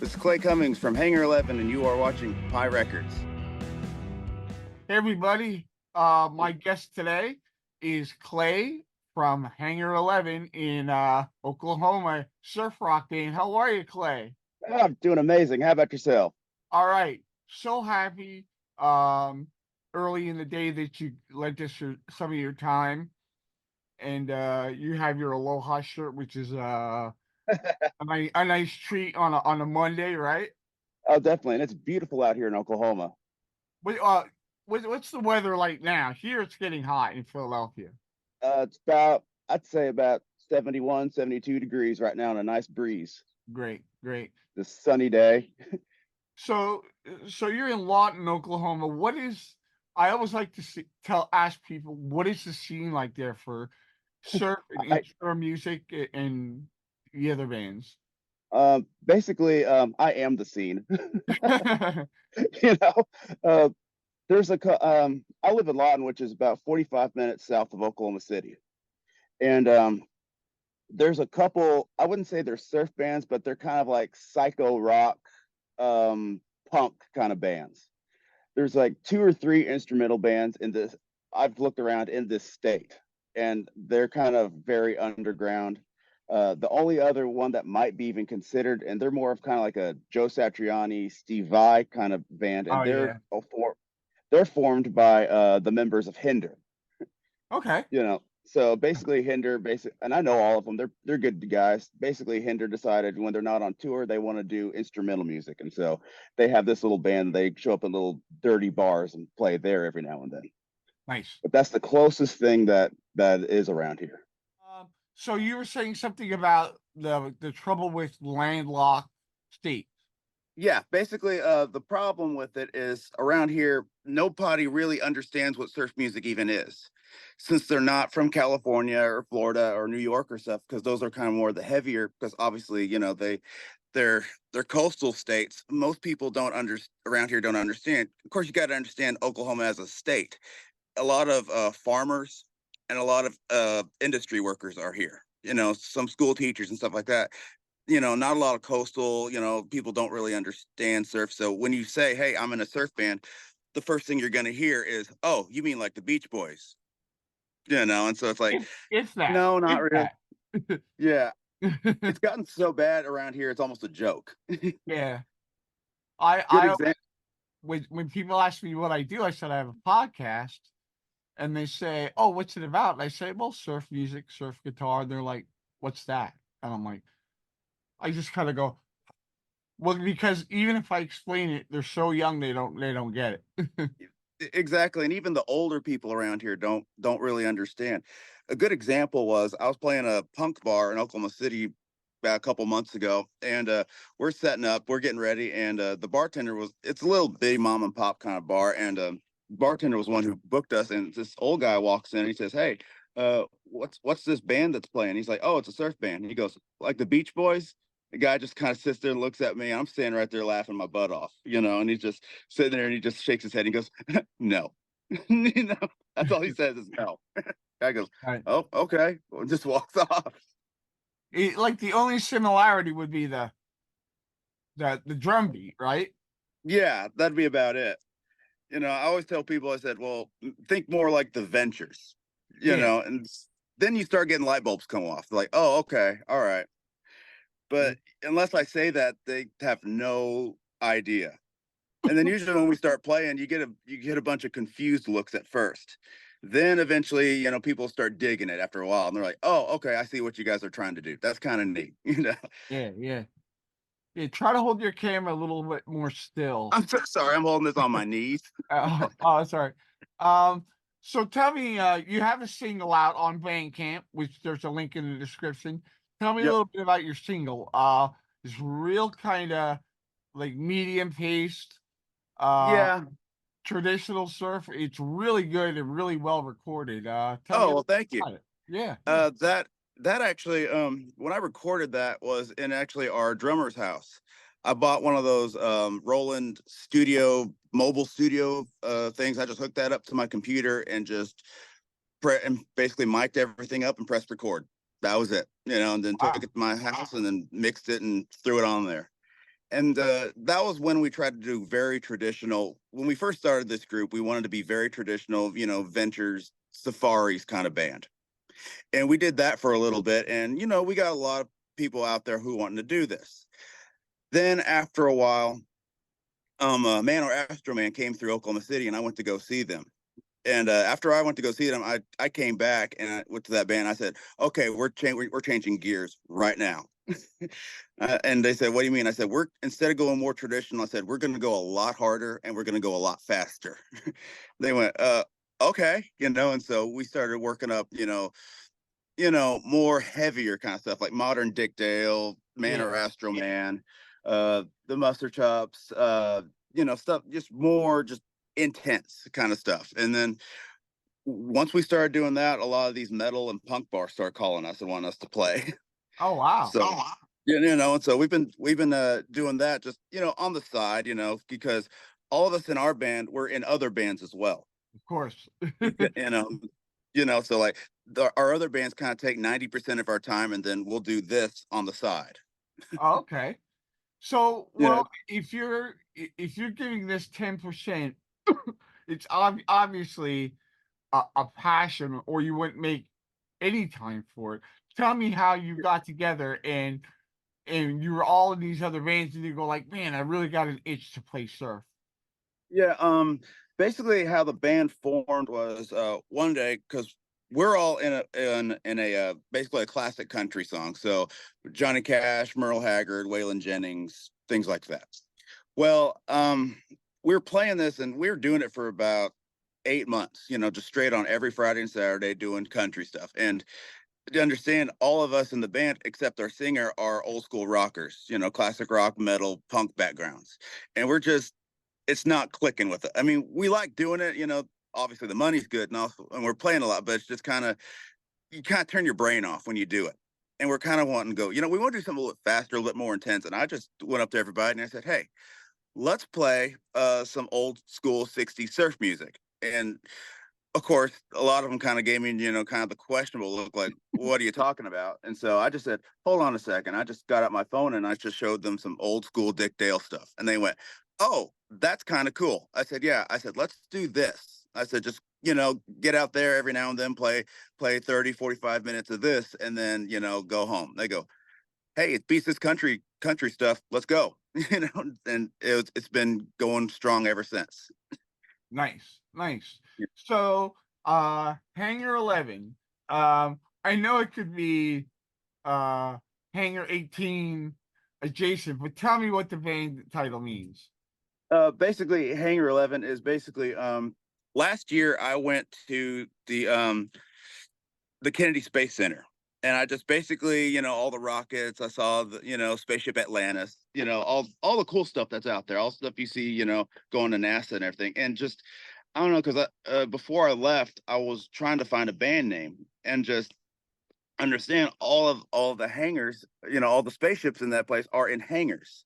It's Clay Cummings from Hangar 11, and you are watching Pi Records. Hey everybody, my guest today is Clay from Hangar 11 in Oklahoma, surf rock band. How are you, Clay? Oh, I'm doing amazing. How about yourself? All right, so happy early in the day that you lent us some of your time, and you have your Aloha shirt, which is a nice treat on a Monday, right? Oh, definitely. And it's beautiful out here in Oklahoma. What, what's the weather like now? Here it's getting hot in Philadelphia. It's about, I'd say about 71, 72 degrees right now and a nice breeze. Great, great. This sunny day. So, so you're in Lawton, Oklahoma. What is? I always like to ask people, what is the scene like there for surf and I instrumental music and the other bands? basically I am the scene. You know, uh, I live in Lawton, which is about 45 minutes south of Oklahoma City. And there's a couple, I wouldn't say they're surf bands, but they're kind of like psycho rock, punk kind of bands. There's like two or three instrumental bands in this. I've looked around in this state, and they're kind of very underground. The only other one that might be even considered, and they're more of kind of like a Joe Satriani, Steve Vai kind of band, and Oh yeah. they're formed by the members of Hinder. Okay. So basically and I know all of them. They're good guys. Basically, Hinder decided when they're not on tour, they want to do instrumental music, and so they have this little band. They show up in little dirty bars and play there every now and then. Nice. But that's the closest thing that is around here. So you were saying something about the trouble with landlocked states. Yeah, basically, the problem with it is around here, nobody really understands what surf music even is, since they're not from California or Florida or New York or stuff, because those are kind of more the heavier. Because obviously, they're coastal states. Most people don't around here don't understand. Of course, you got to understand Oklahoma as a state. A lot of farmers and a lot of industry workers are here. Some school teachers and stuff like that. Not a lot of coastal, people don't really understand surf. So when you say, hey, I'm in a surf band, the first thing you're going to hear is, oh, you mean like the Beach Boys, and so it's like, It's that. no, not It's really. that. Yeah. It's gotten so bad around here. It's almost a joke. Yeah. Good I example. when people ask me what I do, I said I have a podcast, and they say, "Oh, what's it about?" And I say, "Well, surf music, surf guitar." And they're like, "What's that?" And I'm like, I just kind of go, "Well," because even if I explain it, they're so young they don't get it. Exactly. And even the older people around here don't really understand. A good example was I was playing a punk bar in Oklahoma City about a couple months ago, and we're setting up, we're getting ready, and the bartender it's a little big mom and pop kind of bar, and bartender was one who booked us, and this old guy walks in and he says, hey, what's this band that's playing? He's like, oh, it's a surf band. He goes, like the Beach Boys? The guy just kind of sits there and looks at me. I'm standing right there laughing my butt off, and he's just sitting there and he just shakes his head and he goes, no. That's all he says is no. Guy goes, Right. oh, okay. Well, just walks off. Like the only similarity would be the drum beat, right? Yeah, that'd be about it. I always tell people, I said, well, think more like the Ventures, Yeah. and then you start getting light bulbs come off. They're like, oh, okay, all right. But unless I say that, they have no idea. And then usually when we start playing, you get a bunch of confused looks at first. Then eventually, people start digging it after a while, and they're like, "Oh, okay, I see what you guys are trying to do. That's kind of neat." Yeah, yeah. Yeah, try to hold your camera a little bit more still. I'm so sorry. I'm holding this on my knees. Oh, sorry. Um, so tell me, you have a single out on Bandcamp, which there's a link in the description. Tell me a Yep. little bit about your single. It's real kind of like medium paced, uh, Yeah. traditional surf. It's really good and really well recorded. Tell me a Oh, well, little thank you. about it. Yeah, yeah. That actually, when I recorded that was in actually our drummer's house. I bought one of those Roland mobile studio things. I just hooked that up to my computer and just and basically mic'd everything up and pressed record. That was it, and then took Wow. it to my house and then mixed it and threw it on there. And that was when we tried to do very traditional. When we first started this group, we wanted to be very traditional, ventures, safaris kind of band. And we did that for a little bit. And, we got a lot of people out there who wanted to do this. Then after a while, Man or Astro Man came through Oklahoma City and I went to go see them. And after I went to go see them, I came back and I went to that band. I said, okay, we're changing gears right now. And they said, what do you mean? I said, we're instead of going more traditional, I said, we're going to go a lot harder and we're going to go a lot faster. They went, okay, and so we started working up, more heavier kind of stuff like modern Dick Dale, Man or Yeah. Astro Man, the Mustard Chops, stuff just more just intense kind of stuff. And then once we started doing that, a lot of these metal and punk bars started calling us and wanting us to play. Oh wow. So and so we've been doing that just on the side, because all of us in our band we're in other bands as well. Of course. You know, so like our other bands kind of take 90% of our time, and then we'll do this on the side. Oh, okay. So, You know, well, if you're giving this 10%, it's obviously a passion, or you wouldn't make any time for it. Tell me how you got together and you were all in these other bands, and you go like, man, I really got an itch to play surf. yeah. Basically, how the band formed was one day because we're all in a basically a classic country song. So Johnny Cash, Merle Haggard, Waylon Jennings, things like that. Well, we were playing this and we were doing it for about 8 months, just straight on every Friday and Saturday doing country stuff. And to understand, all of us in the band, except our singer, are old school rockers, classic rock, metal, punk backgrounds. And it's not clicking with it. I mean, we like doing it, obviously the money's good and we're playing a lot, but it's just you kind of turn your brain off when you do it. And we're kind of wanting to go, we want to do something a little bit faster, a little bit more intense. And I just went up to everybody and I said, hey, let's play some old school 60s surf music. And of course, a lot of them kind of gave me, kind of the questionable look like, what are you talking about? And so I just said, hold on a second. I just got out my phone and I just showed them some old school Dick Dale stuff. And they went, oh, that's kind of cool. I said, yeah. I said, let's do this. I said, just, get out there every now and then, play 30, 45 minutes of this, and then, go home. They go, hey, it beats this country stuff. Let's go. And it's been going strong ever since. Nice, nice. Yeah. So, Hangar 11. I know it could be Hangar 18 adjacent, but tell me what the band title means. Basically, Hangar 11 is basically last year I went to the Kennedy Space Center, and I just basically, all the rockets. I saw the, spaceship Atlantis, all the cool stuff that's out there, all the stuff you see, going to NASA and everything. And just, I don't know, because before I left, I was trying to find a band name and just understand all of the hangars, all the spaceships in that place are in hangars,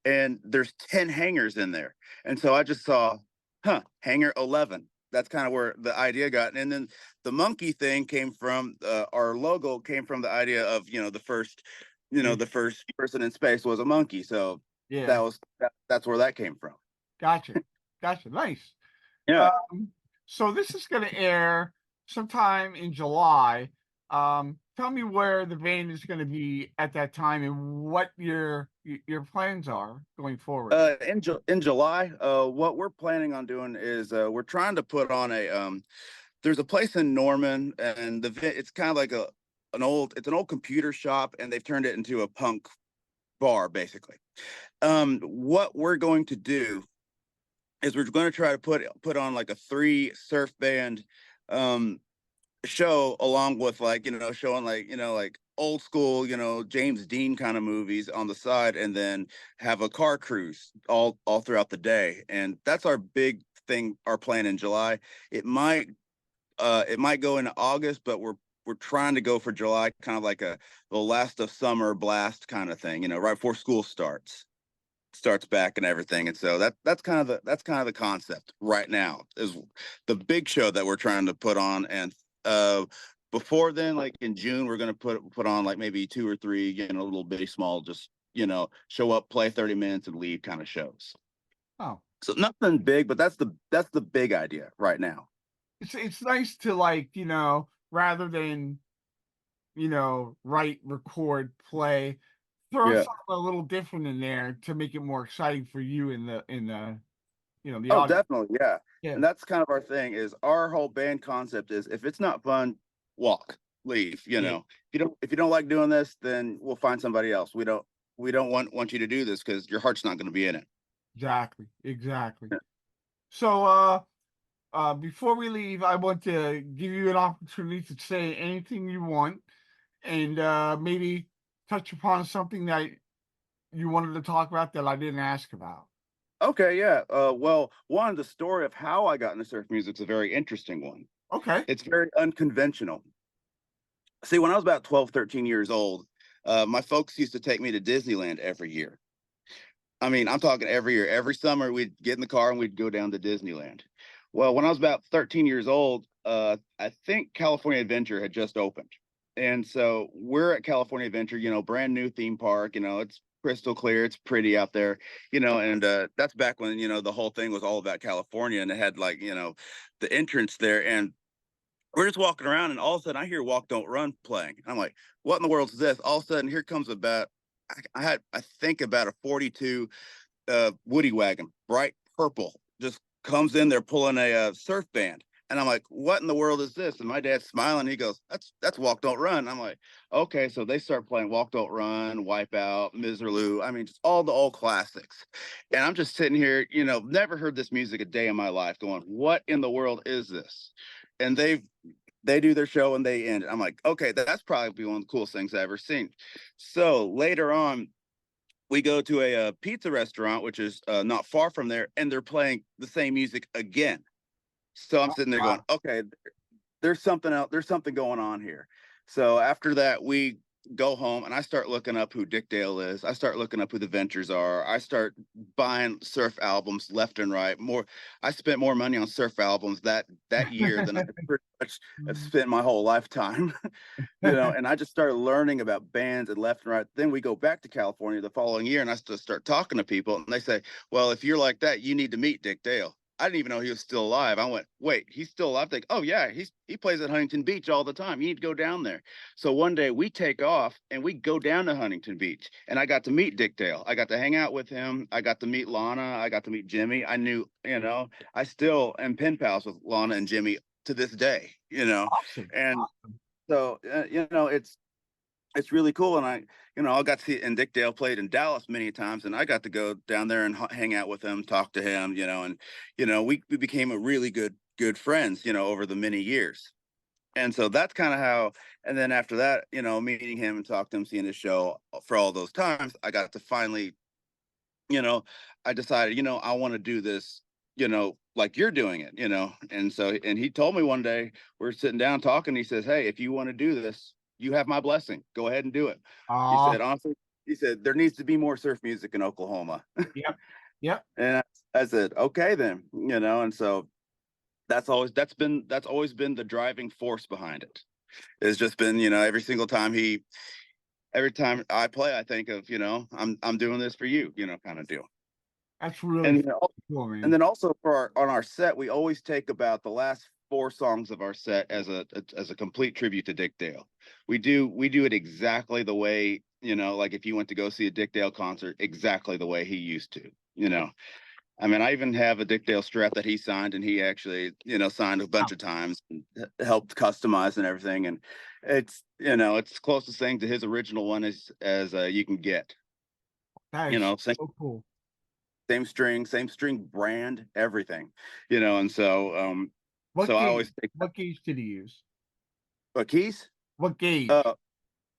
and there's 10 hangars in there. And so I just saw, Hangar 11. That's kind of where the idea got. And then the monkey thing came from our logo came from the idea of, Yeah, the first person in space was a monkey. So yeah, that's where that came from. gotcha, gotcha. Nice. Yeah. Um, so this is going to air sometime in July. Tell me where the band is going to be at that time and what your plans are going forward. In July, what we're planning on doing is we're trying to put on there's a place in Norman, and it's kind of like it's an old computer shop, and they've turned it into a punk bar basically. What we're going to do is we're going to try to put on like a 3 surf band show, along with like, showing like, like old school, James Dean kind of movies on the side, and then have a car cruise all throughout the day. And that's our big thing, our plan in July. It might go into August, but we're trying to go for July, kind of like the last of summer blast kind of thing, right before school starts back and everything. And so that's kind of the concept right now, is the big show that we're trying to put on. And before then, like in June, we're going to put on like maybe 2 or 3, little bitty small, just show up, play 30 minutes and leave kind of shows. Oh, So nothing big, but that's the big idea right now. it's nice to, like, rather than, write, record, play, throw Yeah. something a little different in there to make it more exciting for you in the Oh, audience. definitely. Yeah. Yeah, And that's kind of our thing is our whole band concept is if it's not fun, walk, leave, yeah, if you don't like doing this, then we'll find somebody else. We don't want you to do this because your heart's not going to be in it. exactly, exactly. Yeah. So, before we leave, I want to give you an opportunity to say anything you want, and maybe touch upon something that you wanted to talk about that I didn't ask about. Okay, yeah. Well, the story of how I got into surf music is a very interesting one. Okay. It's very unconventional. See, when I was about 12, 13 years old, my folks used to take me to Disneyland every year. I mean, I'm talking every year. Every summer, we'd get in the car and we'd go down to Disneyland. Well, when I was about 13 years old, I think California Adventure had just opened. And so we're at California Adventure, brand new theme park. It's crystal clear. It's pretty out there, and that's back when, the whole thing was all about California and it had like, the entrance there. And we're just walking around and all of a sudden I hear Walk Don't Run playing. I'm like, what in the world is this? All of a sudden here comes I think about a 42 Woody wagon, bright purple, just comes in there pulling a surf band. And I'm like, what in the world is this? And my dad's smiling. He goes, that's Walk Don't Run. I'm like, okay. So they start playing Walk Don't Run, Wipeout, Miserloo. I mean, just all the old classics. And I'm just sitting here, never heard this music a day in my life going, what in the world is this? And they do their show and they end it. I'm like, okay, that's probably one of the coolest things I've ever seen. So later on, we go to a pizza restaurant, which is not far from there, and they're playing the same music again. So I'm sitting there going, Wow. okay, there's something else. There's something going on here. So after that, we go home and I start looking up who Dick Dale is. I start looking up who the Ventures are. I start buying surf albums left and right. I spent more money on surf albums that year than I pretty much have spent my whole lifetime. And I just started learning about bands and left and right. Then we go back to California the following year and I just start talking to people and they say, well, if you're like that, you need to meet Dick Dale. I didn't even know he was still alive. I went, wait, he's still alive? Like, oh yeah, he plays at Huntington Beach all the time. You need to go down there. So one day we take off and we go down to Huntington Beach. And I got to meet Dick Dale. I got to hang out with him. I got to meet Lana. I got to meet Jimmy. I knew, I still am pen pals with Lana and Jimmy to this day, Awesome. and so it's really cool. And I got to see, and Dick Dale played in Dallas many times, and I got to go down there and hang out with him, talk to him, and we became a really good friends, over the many years. And so that's kind of how. And then after that, meeting him and talking to him, seeing his show for all those times, I got to finally, you know, I decided, I want to do this, like you're doing it, And so, and he told me one day, we're sitting down talking. He says, hey, if you want to do this, you have my blessing. Go ahead and do it. He Ah, said, honestly, he said, there needs to be more surf music in Oklahoma. yep, yep. And I said, okay, then, and so that's always been the driving force behind it. It's just been, every time I play, I think of, I'm doing this for you, kind of deal. That's really And cool, And man. then also on our set, we always take about the last four songs of our set as a complete tribute to Dick Dale. We do it exactly the way, like if you went to go see a Dick Dale concert, exactly the way he used to, I mean, I even have a Dick Dale strap that he signed, and he actually, signed a bunch of times and helped customize and everything. And it's the closest thing to his original one as you can get. That You is know, same so cool. same string brand, everything. So What I gauge? always think, What gauge did he use? keys. What Uh, gauge?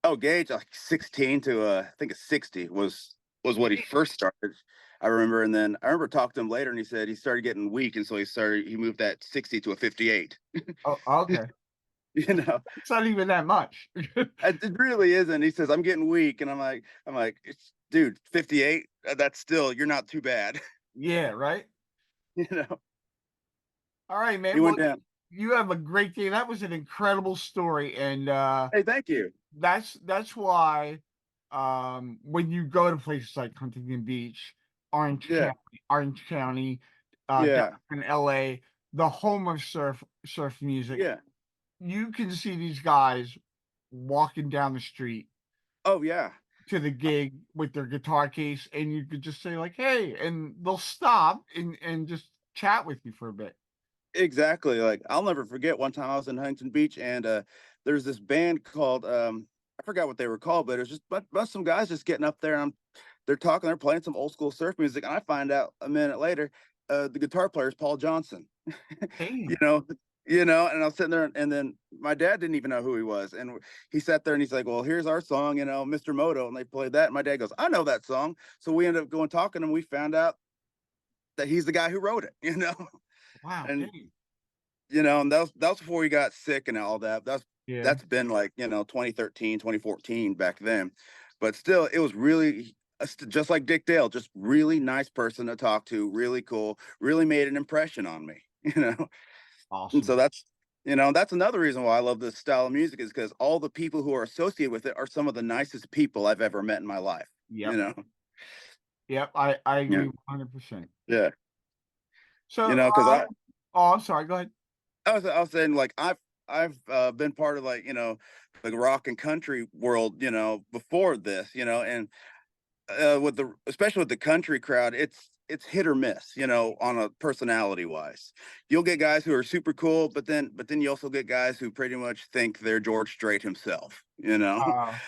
oh, gauge like 16 to I think a 60 was what he first started. I remember, and then I remember talking to him later, and he said he started getting weak, and so he moved that 60 to a 58. Oh, okay. You know, It's not even that much. it really isn't. He says I'm getting weak, and I'm like, dude, 58. That's still you're not too bad. Yeah, right. You know, All right, he man. Well, went down. you have a great day. That was an incredible story, and Hey, thank you. that's why when you go to places like Huntington Beach, Yeah, Orange County, down yeah, in LA, the home of surf music, yeah. you can see these guys walking down the street Oh yeah. to the gig with their guitar case, and you could just say like, "Hey," and they'll stop and just chat with you for a bit. Exactly. Like I'll never forget one time I was in Huntington Beach and there's this band called I forgot what they were called, but it was just but some guys just getting up there and they're talking, they're playing some old school surf music, and I find out a minute later the guitar player is Paul Johnson. you Damn. know, and I was sitting there and then my dad didn't even know who he was. And he sat there and he's like, well, here's our song, Mr. Moto. And they played that. And my dad goes, I know that song. So we ended up going talking and we found out that he's the guy who wrote it. Wow, And dang. and that was before he got sick and all that. Yeah. That's been like 2013, 2014 back then, but still, it was really just like Dick Dale, just really nice person to talk to, really cool, really made an impression on me. And so Awesome. that's another reason why I love this style of music is because all the people who are associated with it are some of the nicest people I've ever met in my life. You Yep. know, Yep. I yeah, agree 100%. yeah, So, because oh, I'm sorry. Go ahead. I was saying like I've been part of like the rock and country world before this and with the especially with the country crowd it's hit or miss on a personality wise. You'll get guys who are super cool, but then you also get guys who pretty much think they're George Strait himself. Uh,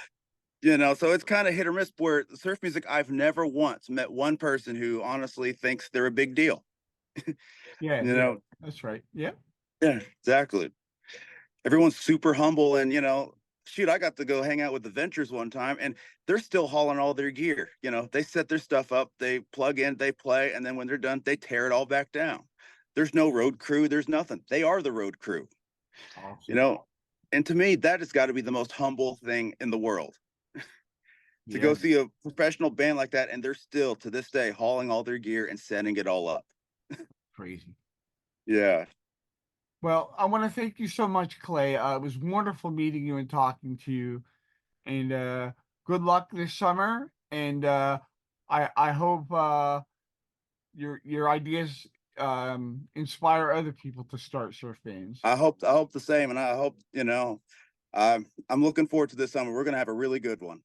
So it's kind of hit or miss. Where surf music, I've never once met one person who honestly thinks they're a big deal. yeah, You yeah, know, that's right. Yeah. yeah, exactly. Everyone's super humble and shoot, I got to go hang out with the Ventures one time and they're still hauling all their gear. They set their stuff up, they plug in, they play, and then when they're done they tear it all back down. There's no road crew, there's nothing. They are the road crew. you Awesome. know and to me that has got to be the most humble thing in the world, to Yeah. go see a professional band like that and they're still to this day hauling all their gear and setting it all up. Crazy. Yeah, Well, I want to thank you so much, Clay. It was wonderful meeting you and talking to you. And good luck this summer. And I hope your ideas inspire other people to start surf bands. I hope the same, and I hope I'm looking forward to this summer. We're gonna have a really good one.